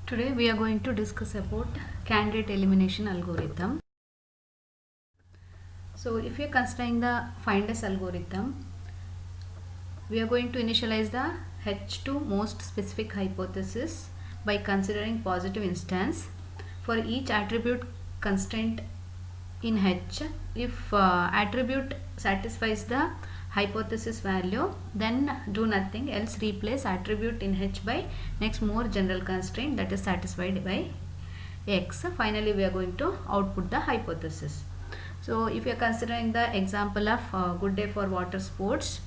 Today we are going to discuss about candidate elimination algorithm. So if you are considering the FIND-S algorithm, we are going to initialize the H2 most specific hypothesis by considering positive instance for each attribute constraint in H. If attribute satisfies the hypothesis value, then do nothing else, replace attribute in H by next more general constraint that is satisfied by X. Finally we are going to output the hypothesis. So if you are considering the example of good day for water sports,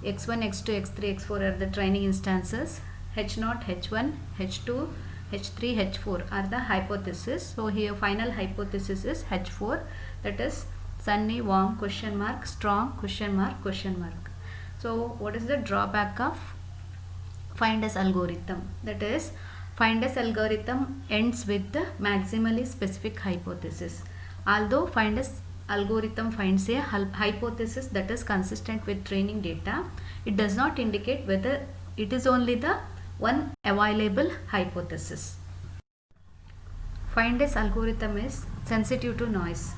x1, x2, x3, x4 are the training instances, h0, h1, h2, h3, h4 are the hypothesis. So here final hypothesis is h4, that is sunny, warm, question mark, strong, question mark, question mark. So what is the drawback of FIND-S algorithm? That is, FIND-S algorithm ends with the maximally specific hypothesis. Although FIND-S algorithm finds a hypothesis that is consistent with training data, it does not indicate whether it is only the one available hypothesis. FIND-S algorithm is sensitive to noise.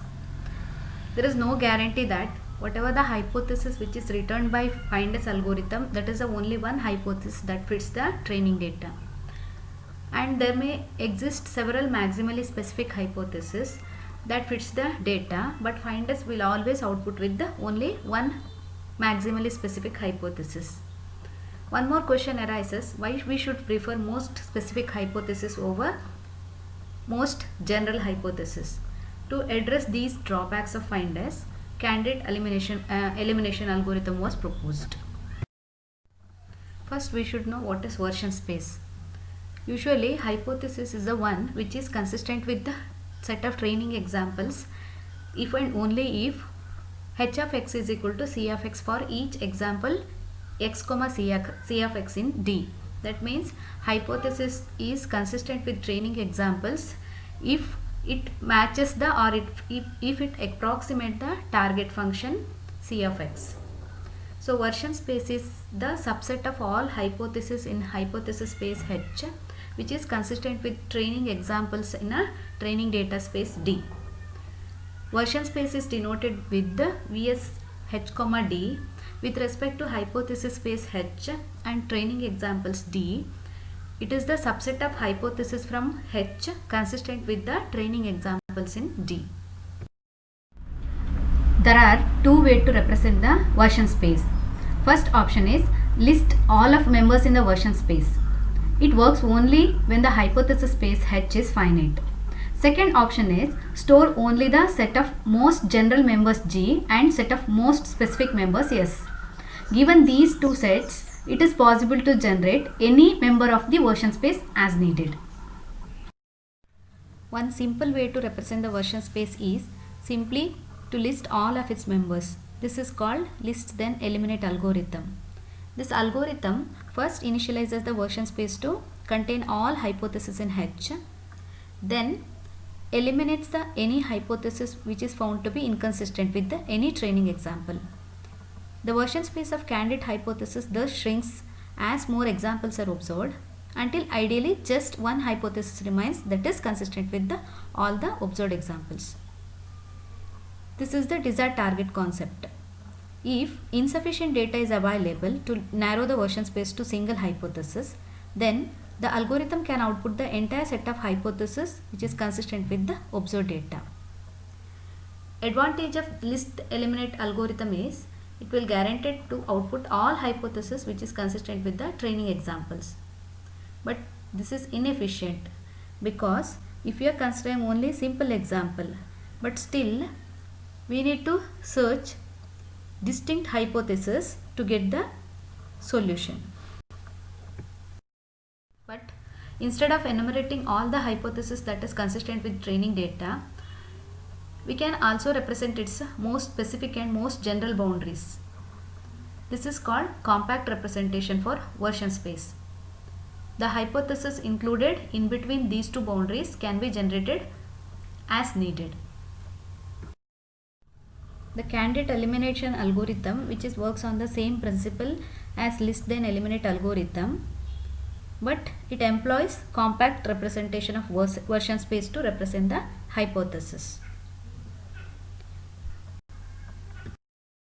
There is no guarantee that whatever the hypothesis which is returned by FIND-S algorithm, that is the only one hypothesis that fits the training data. And there may exist several maximally specific hypotheses that fits the data, but FIND-S will always output with the only one maximally specific hypothesis. One more question arises, why we should prefer most specific hypothesis over most general hypothesis. To address these drawbacks of FIND-S, candidate elimination algorithm was proposed. First we should know what is version space. Usually hypothesis is the one which is consistent with the set of training examples if and only if h of x is equal to c of x for each example x comma c of x in D. That means hypothesis is consistent with training examples if it matches the or if it approximates the target function c of x. So version space is the subset of all hypotheses in hypothesis space H, which is consistent with training examples in a training data space D. Version space is denoted with the vs h comma D with respect to hypothesis space H and training examples D. It is the subset of hypothesis from H consistent with the training examples in D. There are two ways to represent the version space. First option is list all of members in the version space. It works only when the hypothesis space H is finite. Second option is store only the set of most general members G and set of most specific members S. Given these two sets, it is possible to generate any member of the version space as needed. One simple way to represent the version space is simply to list all of its members. This is called list then eliminate algorithm. This algorithm first initializes the version space to contain all hypotheses in H, then eliminates the any hypothesis which is found to be inconsistent with the any training example. The version space of candidate hypothesis thus shrinks as more examples are observed until ideally just one hypothesis remains that is consistent with all the observed examples. This is the desired target concept. If insufficient data is available to narrow the version space to single hypothesis, then the algorithm can output the entire set of hypotheses which is consistent with the observed data. Advantage of list eliminate algorithm is it will guarantee to output all hypotheses which is consistent with the training examples. But this is inefficient because if you are considering only simple example, but still we need to search distinct hypotheses to get the solution. But instead of enumerating all the hypotheses that is consistent with training data, we can also represent its most specific and most general boundaries. This is called compact representation for version space. The hypothesis included in between these two boundaries can be generated as needed. The candidate elimination algorithm, which works on the same principle as list then eliminate algorithm, but it employs compact representation of version space to represent the hypothesis.